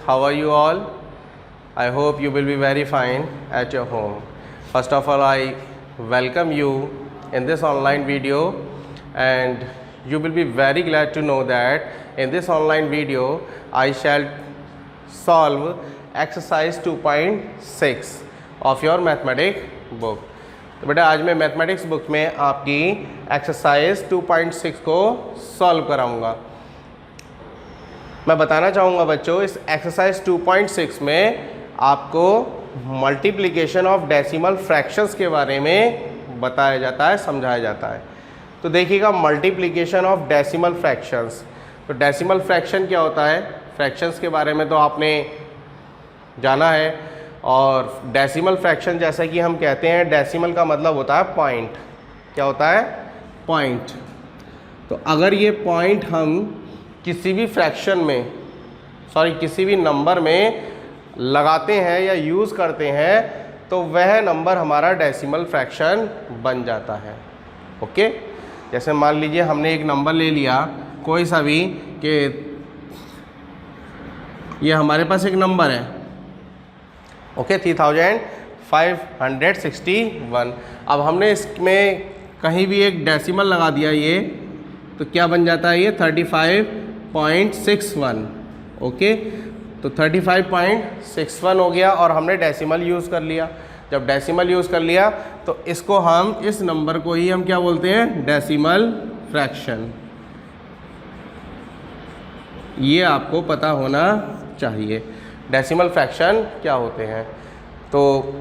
how are you all? I hope you will be very fine at your home. First of all, I welcome you in this online video, and you will be very glad to know that in this online video I shall solve exercise 2.6 of your mathematics book. तो बेटा आज मैं mathematics book में आपकी exercise 2.6 को solve कराऊंगा। मैं बताना चाहूँगा बच्चों, इस एक्सरसाइज 2.6 में आपको मल्टीप्लिकेशन ऑफ डेसिमल फ्रैक्शंस के बारे में बताया जाता है, समझाया जाता है। तो देखिएगा, मल्टीप्लिकेशन ऑफ डेसिमल फ्रैक्शंस। तो डेसिमल फ्रैक्शन क्या होता है? फ्रैक्शंस के बारे में तो आपने जाना है, और डेसिमल फ्रैक्शन जैसा कि हम कहते हैं, डेसिमल का मतलब होता है पॉइंट। क्या होता है? पॉइंट। तो अगर ये पॉइंट हम किसी भी फ्रैक्शन में, किसी भी नंबर में लगाते हैं या यूज़ करते हैं तो वह नंबर हमारा डेसिमल फ्रैक्शन बन जाता है। ओके, जैसे मान लीजिए हमने एक नंबर ले लिया कोई सा भी, कि ये हमारे पास एक नंबर है, ओके, 3561। अब हमने इसमें कहीं भी एक डेसिमल लगा दिया, ये तो क्या बन जाता है? ये 35.61। ओके, तो 35.61 हो गया, और हमने डेसिमल यूज़ कर लिया। जब डेसिमल यूज़ कर लिया तो इसको हम, इस नंबर को ही हम क्या बोलते हैं? Decimal fraction. ये आपको पता होना चाहिए डेसिमल फ्रैक्शन क्या होते हैं। तो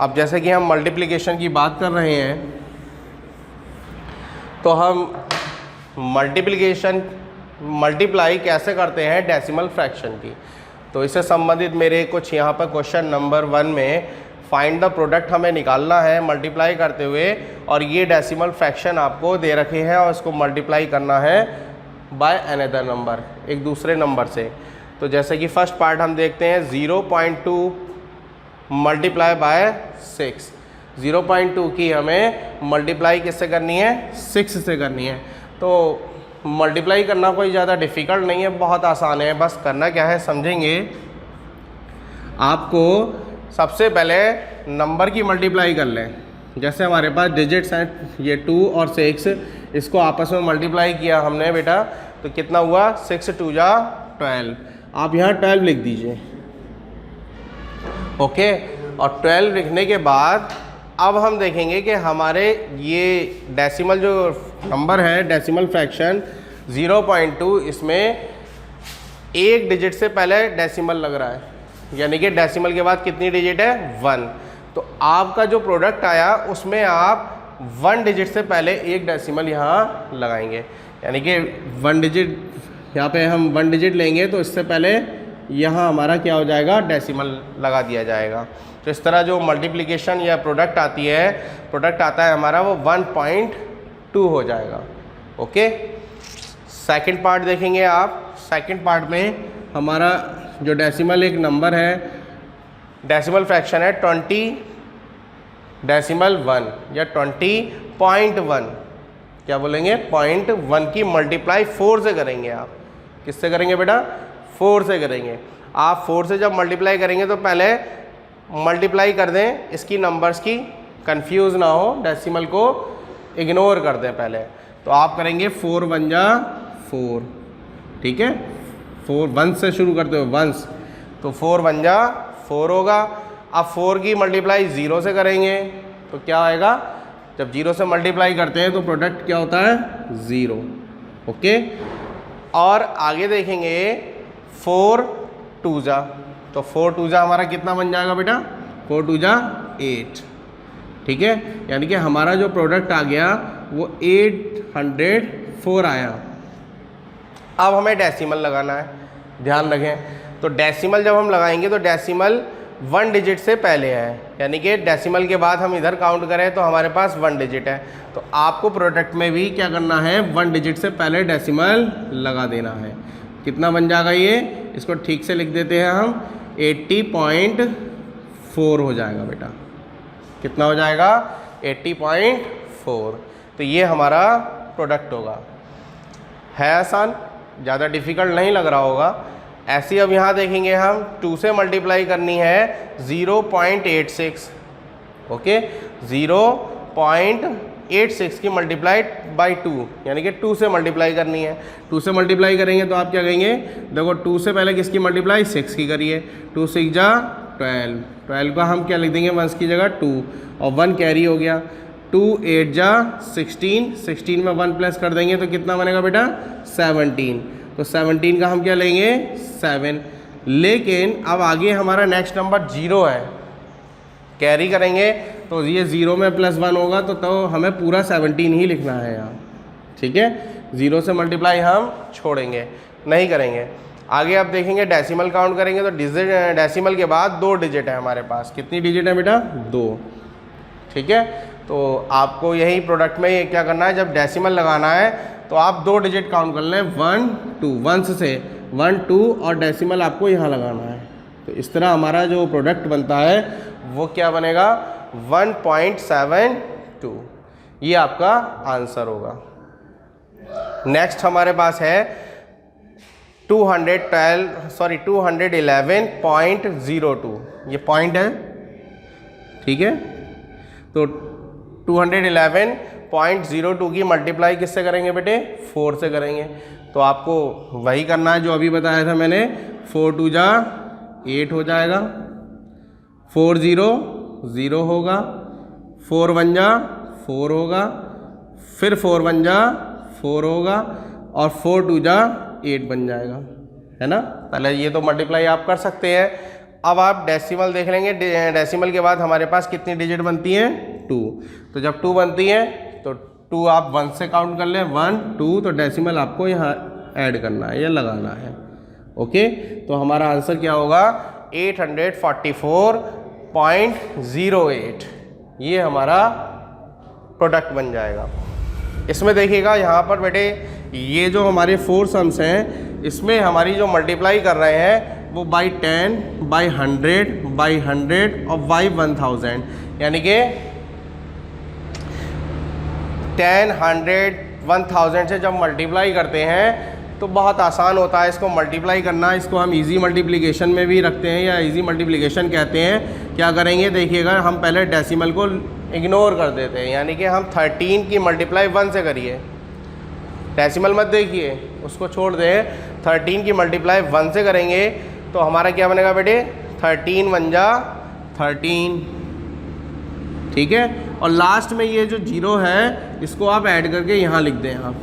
अब जैसे कि हम मल्टीप्लिकेशन की बात कर रहे हैं, तो हम मल्टीप्लाई कैसे करते हैं डेसिमल फ्रैक्शन की। तो इससे संबंधित मेरे कुछ यहाँ पर क्वेश्चन नंबर 1 में फाइंड द प्रोडक्ट हमें निकालना है मल्टीप्लाई करते हुए, और ये डेसिमल फ्रैक्शन आपको दे रखे हैं और इसको मल्टीप्लाई करना है बाय अनदर नंबर, एक दूसरे नंबर से। तो जैसे कि फर्स्ट पार्ट हम देखते हैं, 0.2 मल्टीप्लाई बाय 6। 0.2 की हमें मल्टीप्लाई किससे करनी है? 6 से करनी है। तो मल्टीप्लाई करना कोई ज़्यादा डिफ़िकल्ट नहीं है, बहुत आसान है। बस करना क्या है समझेंगे। आपको सबसे पहले नंबर की मल्टीप्लाई कर लें। जैसे हमारे पास डिजिट्स हैं, ये 2 और 6, इसको आपस में मल्टीप्लाई किया हमने बेटा, तो कितना हुआ? 6 2 जा 12। आप यहाँ 12 लिख दीजिए। ओके, और 12 लिखने के बाद अब हम देखेंगे कि हमारे ये डेसिमल जो नंबर है, डेसिमल फ्रैक्शन 0.2, इसमें एक डिजिट से पहले डेसिमल लग रहा है, यानी कि डेसिमल के बाद कितनी डिजिट है? 1। तो आपका जो प्रोडक्ट आया उसमें आप 1 डिजिट से पहले एक डेसिमल यहाँ लगाएंगे, यानी कि 1 डिजिट, यहाँ पे हम 1 डिजिट लेंगे तो इससे पहले यहाँ हमारा क्या हो जाएगा? डेसिमल लगा दिया जाएगा। तो इस तरह जो मल्टीप्लिकेशन या प्रोडक्ट आती है, प्रोडक्ट आता है हमारा, वो 1.2 हो जाएगा। ओके, सेकंड पार्ट देखेंगे आप। सेकंड पार्ट में हमारा जो डेसिमल एक नंबर है, डेसिमल फ्रैक्शन है 20.1 या 20.1, क्या बोलेंगे? 0.1 की मल्टीप्लाई 4 से करेंगे। आप किससे करेंगे बेटा? 4 से करेंगे। आप 4 से जब मल्टीप्लाई करेंगे तो पहले मल्टीप्लाई कर दें इसकी नंबर्स की, कंफ्यूज ना हो, डेसिमल को इग्नोर कर दें पहले। तो आप करेंगे 4 1 जा 4, ठीक है, 4 1 से शुरू करते हो, 1, तो 4 1 जा 4 होगा। अब 4 की मल्टीप्लाई 0 से करेंगे तो क्या आएगा? जब 0 से मल्टीप्लाई करते हैं तो प्रोडक्ट क्या होता है? 0। ओके, और आगे देखेंगे 4 2 जा, तो 4 2 जा हमारा कितना बन जाएगा बेटा? 4 2 जा 8, ठीक है, यानी कि हमारा जो प्रोडक्ट आ गया वो 804 आया। अब हमें डेसिमल लगाना है, ध्यान रखें। तो डेसिमल जब हम लगाएंगे तो डेसिमल 1 डिजिट से पहले है, यानी कि डेसिमल के बाद हम इधर काउंट करें तो हमारे पास 1 डिजिट है। तो आपको प्रोडक्ट में भी क्या करना है? 1 डिजिट से पहले डेसिमल लगा देना है। कितना बन जाएगा ये? इसको ठीक से लिख देते हैं हम, 80.4 हो जाएगा बेटा। कितना हो जाएगा? 80.4। तो ये हमारा प्रोडक्ट होगा। है आसान, ज़्यादा डिफ़िकल्ट नहीं लग रहा होगा। ऐसी अब यहाँ देखेंगे हम 2 से मल्टीप्लाई करनी है 0.86, ओके 0.86 की मल्टीप्लाइड बाई 2, यानी कि 2 से मल्टीप्लाई करनी है। 2 से मल्टीप्लाई करेंगे तो आप क्या कहेंगे, देखो 2 से पहले किसकी मल्टीप्लाई, 6 की करिए। 2 6 जा 12, 12 का हम क्या लिख देंगे 1 की जगह 2, और 1 कैरी हो गया। 2 8 जा 16, 16 में 1 प्लस कर देंगे तो कितना बनेगा बेटा 17, तो 17 का हम क्या लेंगे 7। लेकिन अब आगे हमारा नेक्स्ट नंबर 0 है, कैरी करेंगे तो ये 0 में +1 होगा तो हमें पूरा 17 ही लिखना है यहाँ, ठीक है। 0 से मल्टीप्लाई हम छोड़ेंगे, नहीं करेंगे। आगे आप देखेंगे डेसिमल काउंट करेंगे तो डेसिमल के बाद 2 डिजिट है हमारे पास। कितनी डिजिट है बेटा 2, ठीक है। तो आपको यही प्रोडक्ट में ये क्या करना है, जब डेसिमल लगाना है तो आप 2 डिजिट काउंट कर लें, 1 2, 1 से 1 2 और डेसिमल आपको यहाँ लगाना है। तो इस तरह हमारा जो प्रोडक्ट बनता है वो क्या बनेगा 1.72, ये आपका आंसर होगा। नेक्स्ट हमारे पास है 211.02, ये पॉइंट है, ठीक है। तो 211.02 की मल्टीप्लाई किससे करेंगे बेटे 4 से करेंगे। तो आपको वही करना है जो अभी बताया था मैंने, 4 2 जा 8 हो जाएगा, 4 0 0 होगा, 4 1 जा 4 होगा, फिर 4 1 जा 4 होगा, और 4 2 जा 8 बन जाएगा, है ना। पहले ये तो मल्टीप्लाई आप कर सकते हैं। अब आप डेसिमल देख लेंगे, डेसिमल के बाद हमारे पास कितनी डिजिट बनती हैं 2। तो जब 2 बनती है तो 2 आप 1 से काउंट कर लें, 1 2, तो डेसिमल आपको यहाँ ऐड करना है या लगाना है, ओके। तो हमारा आंसर क्या होगा 844.08, ये हमारा प्रोडक्ट बन जाएगा। इसमें देखिएगा यहाँ पर बेटे ये जो हमारे 4 सम्स हैं इसमें हमारी जो मल्टीप्लाई कर रहे हैं वो बाई 10, बाई 100, बाई 100 और बाई 1000, यानी कि 10 100 1000 से जब मल्टीप्लाई करते हैं तो बहुत आसान होता है इसको मल्टीप्लाई करना। इसको हम इजी मल्टीप्लिकेशन में भी रखते हैं या इजी मल्टीप्लिकेशन कहते हैं। क्या करेंगे देखिएगा, हम पहले डेसिमल को इग्नोर कर देते हैं, यानी कि हम 13 की मल्टीप्लाई 1 से करिए, डेसिमल मत देखिए, उसको छोड़ दें। 13 की मल्टीप्लाई 1 से करेंगे तो हमारा क्या बनेगा बेटे 13 1 जा 13, ठीक है। और लास्ट में ये जो 0 है इसको आप ऐड करके यहाँ लिख दें आप,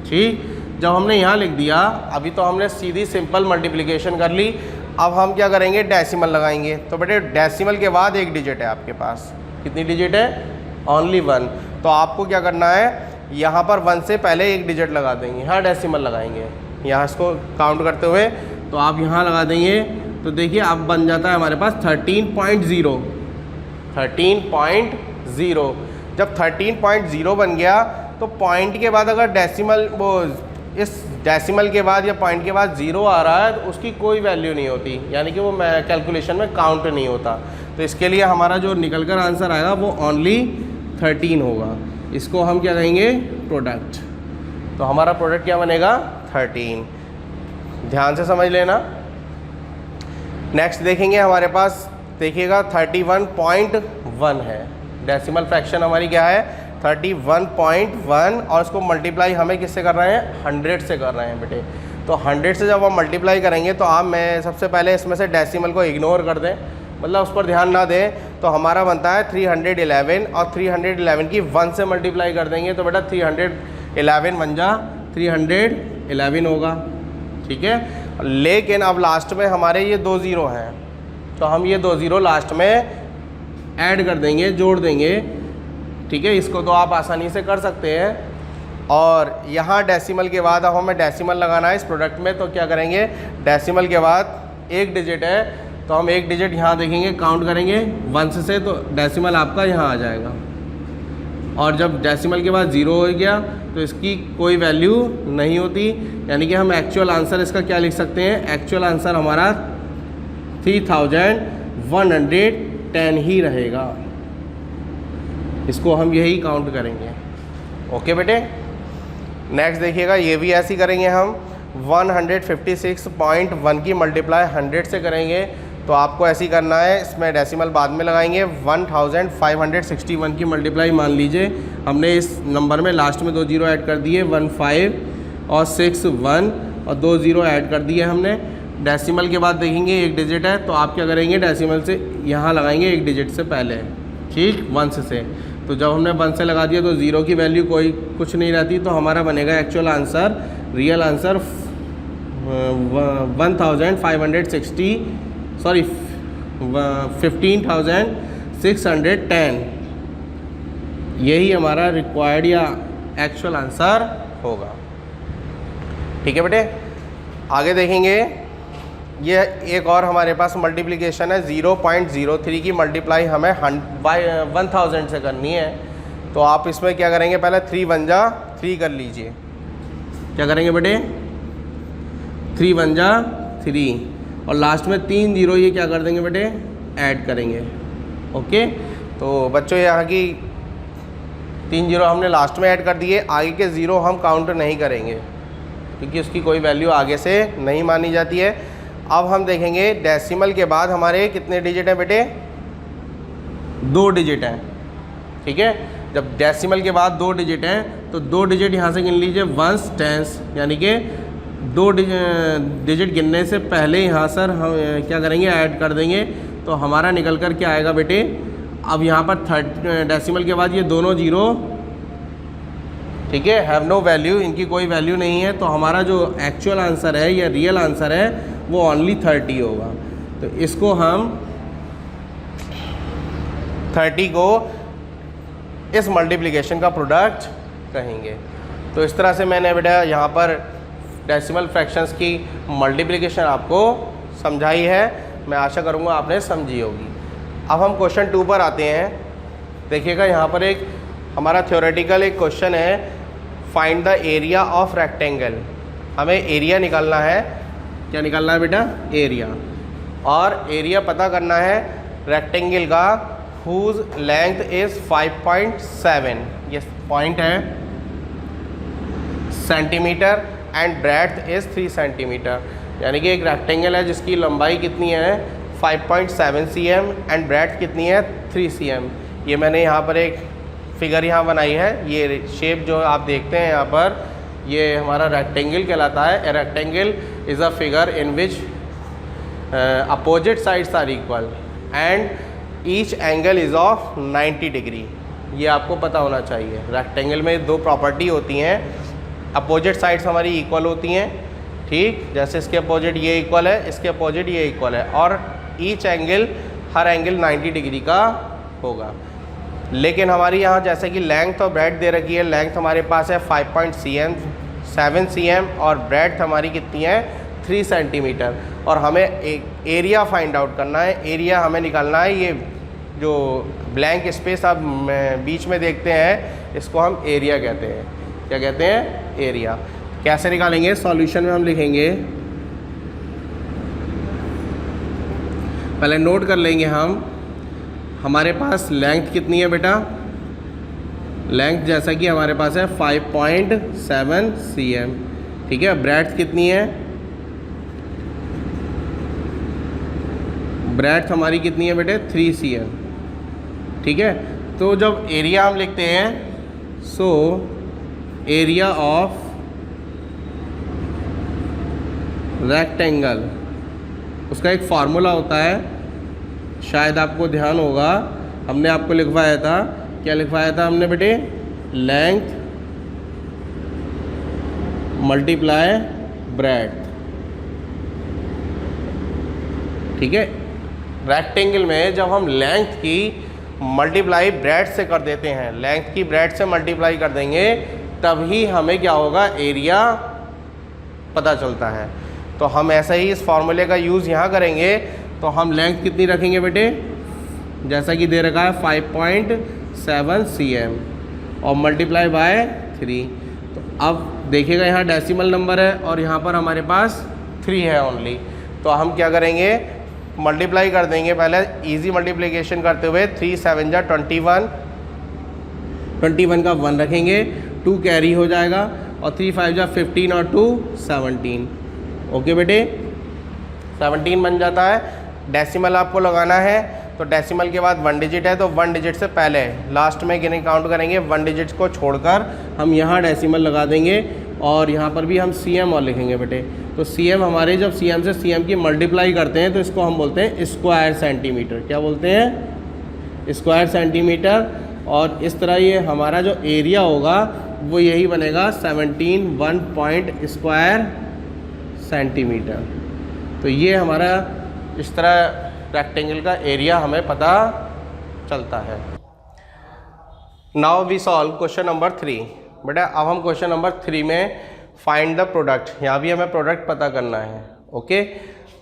ठीक। जब हमने यहाँ लिख दिया, अभी तो हमने सीधी सिंपल मल्टीप्लिकेशन कर ली। अब हम क्या करेंगे डेसिमल लगाएंगे। तो बेटे डेसिमल के बाद एक डिजिट है आपके पास, कितनी डिजिट है ओनली 1। तो आपको क्या करना है, यहाँ पर 1 से पहले एक डिजिट लगा देंगे, यहाँ डेसिमल लगाएंगे, यहाँ इसको काउंट करते हुए तो आप यहाँ लगा देंगे। तो देखिए अब बन जाता है हमारे पास 13.0, 13.0। जब 13.0 बन गया तो पॉइंट के बाद अगर डेसिमल वो इस डेसिमल के बाद या पॉइंट के बाद 0 आ रहा है तो उसकी कोई वैल्यू नहीं होती, यानी कि वो कैलकुलेशन में काउंट नहीं होता। तो इसके लिए हमारा जो निकल कर आंसर आएगा वो ओनली 13 होगा। इसको हम क्या कहेंगे प्रोडक्ट। तो हमारा प्रोडक्ट क्या बनेगा 13, ध्यान से समझ लेना। नेक्स्ट देखेंगे हमारे पास, देखिएगा 31.1 है, डेसिमल फ्रैक्शन हमारी क्या है 31.1, और उसको मल्टीप्लाई हमें किससे कर रहे हैं 100 से कर रहे हैं बेटे। तो 100 से जब हम मल्टीप्लाई करेंगे तो आप मैं सबसे पहले इसमें से डेसिमल को इग्नोर कर दें, मतलब उस पर ध्यान ना दें। तो हमारा बनता है 311, और 311 की 1 से मल्टीप्लाई कर देंगे तो बेटा 311 बन जा 311 होगा, ठीक है। लेकिन अब लास्ट में हमारे ये 2 0 हैं, तो हम ये 2 0 लास्ट में ऐड कर देंगे, जोड़ देंगे, ठीक है। इसको तो आप आसानी से कर सकते हैं। और यहाँ डेसिमल के बाद अब हमें डेसिमल लगाना है इस प्रोडक्ट में। तो क्या करेंगे, डेसिमल के बाद एक डिजिट है तो हम एक डिजिट यहाँ देखेंगे, काउंट करेंगे 1 से, तो डेसिमल आपका यहाँ आ जाएगा। और जब डेसिमल के बाद 0 हो गया तो इसकी कोई वैल्यू नहीं होती, यानी कि हम एक्चुअल आंसर इसका क्या लिख सकते हैं, एक्चुअल आंसर हमारा 3110 ही रहेगा। इसको हम यही काउंट करेंगे, ओके बेटे। नेक्स्ट देखिएगा, ये भी ऐसे ही करेंगे हम। 156.1 की मल्टीप्लाई 100 से करेंगे तो आपको ऐसे ही करना है, इसमें डेसिमल बाद में लगाएंगे। 1561 की मल्टीप्लाई मान लीजिए हमने इस नंबर में लास्ट में 2 जीरो ऐड कर दिए, 15 और 6 1 और 2 जीरो ऐड कर दिए हमने। डेसिमल के बाद देखेंगे एक डिजिट है तो आप क्या करेंगे, डेसिमल से यहाँ लगाएंगे एक डिजिट से पहले, ठीक, 1 से। तो जब हमने 1 से लगा दिया तो ज़ीरो की वैल्यू कोई कुछ नहीं रहती, तो हमारा बनेगा एक्चुअल आंसर, रियल आंसर 15,610। यही हमारा रिक्वायर्ड या एक्चुअल आंसर होगा। ठीक है बेटे, आगे देखेंगे। ये एक और हमारे पास मल्टीप्लिकेशन है, 0.03 की मल्टीप्लाई हमें 1000 से करनी है। तो आप इसमें क्या करेंगे, पहले 3 1 जा 3 कर लीजिए। क्या करेंगे बेटे, 3 1 जा 3 और लास्ट में 3 जीरो ये क्या कर देंगे बेटे, ऐड करेंगे। ओके, तो बच्चों यहाँ की 3 जीरो हमने लास्ट में ऐड कर दिए, आगे के ज़ीरो हम काउंट नहीं करेंगे क्योंकि उसकी कोई वैल्यू आगे से नहीं मानी जाती है। अब हम देखेंगे डेसिमल के बाद हमारे कितने डिजिट हैं बेटे, 2 डिजिट हैं। ठीक है, जब डेसिमल के बाद 2 डिजिट हैं तो 2 डिजिट यहाँ से गिन लीजिए, वंस टेंस, यानी कि 2 डिजिट गिनने से पहले यहाँ सर हम क्या करेंगे, ऐड कर देंगे। तो हमारा निकल कर क्या आएगा बेटे, अब यहाँ पर डेसिमल के बाद ये दोनों जीरो, ठीक है, हैव नो वैल्यू, इनकी कोई वैल्यू नहीं है। तो हमारा जो एक्चुअल आंसर है या रियल आंसर है वो ओनली 30 होगा। तो इसको हम 30 को इस मल्टीप्लिकेशन का प्रोडक्ट कहेंगे। तो इस तरह से मैंने बेटा यहाँ पर डेसिमल फ्रैक्शंस की मल्टीप्लिकेशन आपको समझाई है। मैं आशा करूँगा आपने समझी होगी। अब हम क्वेश्चन 2 पर आते हैं। देखिएगा यहाँ पर एक हमारा थ्योरेटिकल एक क्वेश्चन है, find the area of rectangle. हमें एरिया निकालना है। क्या निकालना है बेटा, एरिया। और एरिया पता करना है रेक्टेंगल का, हुज लेंथ इज़ 5.7, ये पॉइंट है, centimetre, and breadth is 3 centimetre. यानी कि एक रेक्टेंगल है जिसकी लंबाई कितनी है 5.7 cm एंड ब्रेड्थ कितनी है 3 cm। ये मैंने यहाँ पर एक फिगर यहाँ बनाई है। ये शेप जो आप देखते हैं यहाँ पर, ये हमारा रेक्टेंगल कहलाता है। A rectangle is a figure in which opposite sides are equal and each angle is of 90 degree. ये आपको पता होना चाहिए। रेक्टेंगल में 2 प्रॉपर्टी होती हैं, अपोजिट साइड्स हमारी इक्वल होती हैं, ठीक, जैसे इसके अपोजिट ये इक्वल है, इसके अपोजिट ये इक्वल है, और ईच एंगल, हर एंगल 90 डिग्री का होगा। लेकिन हमारी यहाँ जैसे कि लेंथ और ब्रेड्थ दे रखी है। लेंथ हमारे पास है 5.7 cm और ब्रेड्थ हमारी कितनी है 3 सेंटीमीटर। और हमें एक एरिया फाइंड आउट करना है। एरिया हमें निकालना है। ये जो ब्लैंक स्पेस आप बीच में देखते हैं, इसको हम एरिया कहते हैं। क्या कहते हैं, एरिया। कैसे निकालेंगे, सॉल्यूशन में हम लिखेंगे, पहले नोट कर लेंगे हम, हमारे पास लेंथ कितनी है बेटा, लेंथ जैसा कि हमारे पास है 5.7 cm, ठीक है। ब्रेड्थ कितनी है, ब्रेड्थ हमारी कितनी है बेटे 3 cm, ठीक है। तो जब एरिया हम लिखते हैं, सो एरिया ऑफ रेक्टेंगल, उसका एक फार्मूला होता है, शायद आपको ध्यान होगा, हमने आपको लिखवाया था। क्या लिखवाया था हमने बेटे, लेंथ मल्टीप्लाई ब्रेड्थ, ठीक है। रेक्टेंगल में जब हम लेंथ की मल्टीप्लाई ब्रेड्थ से कर देते हैं, लेंथ की ब्रेड्थ से मल्टीप्लाई कर देंगे, तभी हमें क्या होगा, एरिया पता चलता है। तो हम ऐसा ही इस फॉर्मूले का यूज़ यहाँ करेंगे। तो हम लेंथ कितनी रखेंगे बेटे, जैसा कि दे रखा है 5.7 cm और मल्टीप्लाई बाय 3। तो अब देखिएगा यहाँ डेसिमल नंबर है और यहाँ पर हमारे पास 3 है ओनली। तो हम क्या करेंगे, मल्टीप्लाई कर देंगे। पहले इजी मल्टीप्लिकेशन करते हुए 3 7 जा 21, 21 का 1 रखेंगे, 2 कैरी हो जाएगा, और 3 5 जा 15 और 2 17। ओके बेटे, 17 बन जाता है। डेसिमल आपको लगाना है, तो डेसिमल के बाद 1 डिजिट है, तो 1 डिजिट से पहले लास्ट में गिने काउंट करेंगे, 1 डिजिट को छोड़कर हम यहाँ डेसिमल लगा देंगे और यहाँ पर भी हम CM और लिखेंगे बेटे। तो CM हमारे जब CM से CM की मल्टीप्लाई करते हैं तो इसको हम बोलते हैं स्क्वायर सेंटीमीटर। क्या बोलते हैं? Square centimetre. और इस तरह ये हमारा जो एरिया होगा वो यही बनेगा 17 1 पॉइंट स्क्वायर सेंटीमीटर। तो ये हमारा इस तरह रेक्टेंगल का एरिया हमें पता चलता है। Now we solve question number 3। बेटा अब हम क्वेश्चन नंबर 3 में फाइंड द प्रोडक्ट, यहाँ भी हमें प्रोडक्ट पता करना है। ओके,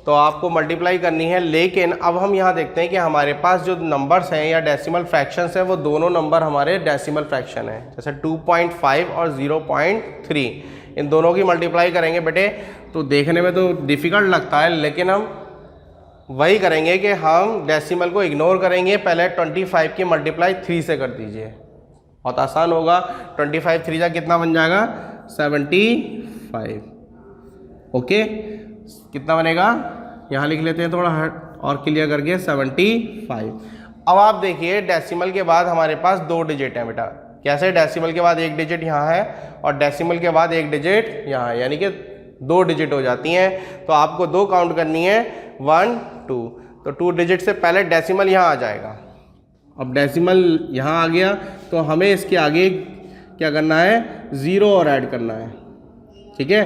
तो आपको मल्टीप्लाई करनी है, लेकिन अब हम यहाँ देखते हैं कि हमारे पास जो नंबर्स हैं या डेसिमल फ्रैक्शंस हैं वो दोनों नंबर हमारे डेसिमल फ्रैक्शन हैं। जैसे 2.5 और 0.3, इन दोनों की मल्टीप्लाई करेंगे बेटे तो देखने में तो डिफ़िकल्ट लगता है, लेकिन हम वही करेंगे कि हम डेसिमल को इग्नोर करेंगे। पहले 25 की मल्टीप्लाई 3 से कर दीजिए, बहुत आसान होगा। 25 3 जा कितना बन जाएगा? 75। ओके, कितना बनेगा यहाँ लिख लेते हैं थोड़ा और क्लियर करके, 75। अब आप देखिए डेसिमल के बाद हमारे पास 2 डिजिट हैं बेटा। कैसे? डेसिमल के बाद 1 डिजिट यहाँ है और डेसिमल के बाद 1 डिजिट यहाँ है, यानी कि 2 डिजिट हो जाती हैं। तो आपको 2 काउंट करनी है, 1 2। तो 2 डिजिट से पहले डेसिमल यहाँ आ जाएगा। अब डेसिमल यहाँ आ गया तो हमें इसके आगे क्या करना है? 0 और ऐड करना है। ठीक है,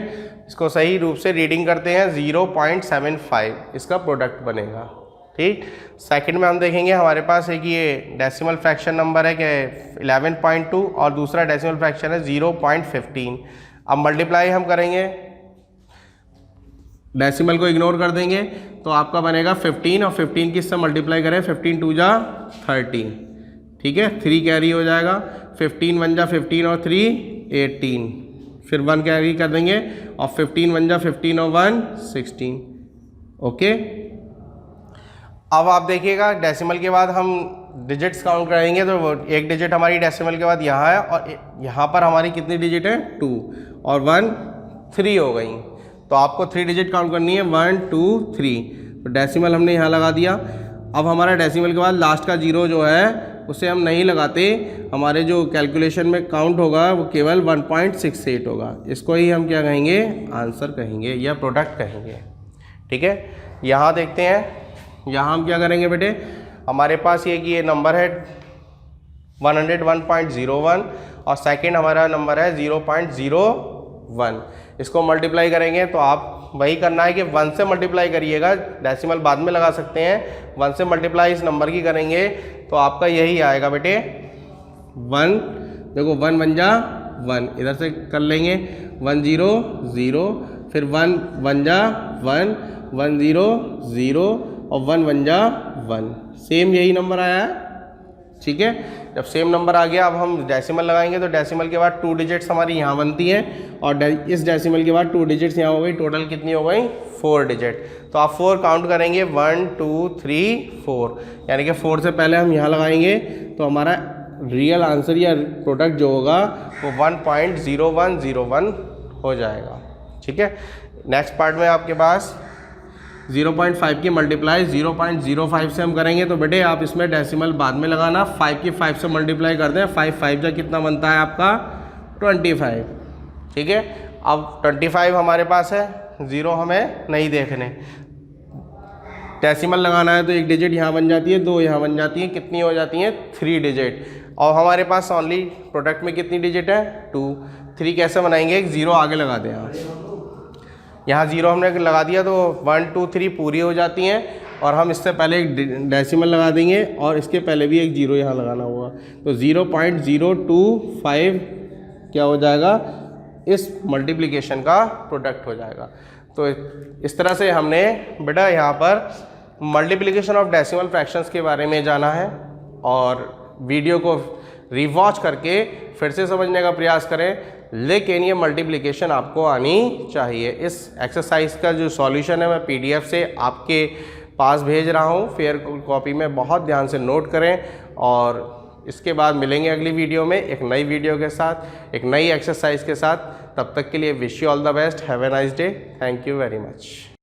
इसको सही रूप से रीडिंग करते हैं, 0.75 इसका प्रोडक्ट बनेगा। ठीक, सेकंड में हम देखेंगे हमारे पास एक ये डेसिमल फ्रैक्शन नंबर है कि 11.2 और दूसरा डेसिमल फ्रैक्शन है 0.15। अब मल्टीप्लाई हम करेंगे, डेसिमल को इग्नोर कर देंगे तो आपका बनेगा 15 और 15 किससे मल्टीप्लाई करें? 15 2 जा 30। ठीक है, 3 कैरी हो जाएगा, 15 1 जा 15 और 3 18, फिर 1 कैरी कर देंगे और 15 1 जा 15 और 1 16। ओके, अब आप देखिएगा डेसिमल के बाद हम डिजिट्स काउंट करेंगे तो 1 डिजिट हमारी डेसिमल के बाद यहाँ है और यहाँ पर हमारी कितनी डिजिट है? 2 और 1 3 हो गई। तो आपको 3 डिजिट काउंट करनी है, 1 2 3। तो डेसिमल हमने यहाँ लगा दिया। अब हमारा डेसिमल के बाद लास्ट का 0 जो है उसे हम नहीं लगाते, हमारे जो कैलकुलेशन में काउंट होगा वो केवल 1.68 होगा। इसको ही हम क्या कहेंगे? आंसर कहेंगे या प्रोडक्ट कहेंगे। ठीक है, यहाँ देखते हैं, यहाँ हम क्या करेंगे बेटे? हमारे पास ये नंबर है 101.01 और सेकंड हमारा नंबर है 0.01। इसको मल्टीप्लाई करेंगे तो आप वही करना है कि 1 से मल्टीप्लाई करिएगा, डेसिमल बाद में लगा सकते हैं। 1 से मल्टीप्लाई इस नंबर की करेंगे तो आपका यही आएगा बेटे 1। देखो 1 1 जा 1, इधर से कर लेंगे 1 0 0, फिर 1 1 जा 1 1 0 0 और 1 1 जा 1। सेम यही नंबर आया है। ठीक है, जब सेम नंबर आ गया अब हम डेसिमल लगाएंगे तो डेसिमल के बाद 2 डिजिट्स हमारी यहाँ बनती हैं और इस डेसिमल के बाद 2 डिजिट्स यहाँ हो गई। टोटल कितनी हो गई? 4 डिजिट। तो आप 4 काउंट करेंगे, 1 2 3 4, यानी कि 4 से पहले हम यहाँ लगाएंगे तो हमारा रियल आंसर या प्रोडक्ट जो होगा वो 1.0101 हो जाएगा। ठीक है, नेक्स्ट पार्ट में आपके पास 0.5 की मल्टीप्लाई 0.05 से हम करेंगे तो बेटे आप इसमें डेसिमल बाद में लगाना। 5 की 5 से मल्टीप्लाई कर दें, 5 5 जा कितना बनता है आपका? 25। ठीक है, अब 25 हमारे पास है, 0 हमें नहीं देखने। डेसिमल लगाना है तो 1 डिजिट यहाँ बन जाती है, 2 यहाँ बन जाती है, कितनी हो जाती हैं? 3 डिजिट। और हमारे पास ओनली प्रोडक्ट में कितनी डिजिट है? 2। 3 कैसे बनाएंगे? एक 0 आगे लगा दें आप, यहाँ 0 हमने लगा दिया तो 1 2 3 पूरी हो जाती हैं और हम इससे पहले एक डेसिमल लगा देंगे और इसके पहले भी एक 0 यहाँ लगाना होगा। तो 0.025 क्या हो जाएगा? इस मल्टीप्लिकेशन का प्रोडक्ट हो जाएगा। तो इस तरह से हमने बेटा यहाँ पर मल्टीप्लिकेशन ऑफ डेसिमल फ्रैक्शंस के बारे में जाना है और वीडियो को रिवॉच करके फिर से समझने का प्रयास करें, लेकिन ये मल्टीप्लिकेशन आपको आनी चाहिए। इस एक्सरसाइज का जो सॉल्यूशन है मैं PDF से आपके पास भेज रहा हूँ, फेयर कॉपी में बहुत ध्यान से नोट करें और इसके बाद मिलेंगे अगली वीडियो में एक नई वीडियो के साथ, एक नई एक्सरसाइज के साथ। तब तक के लिए wish you all the best, have a nice day, thank you very much.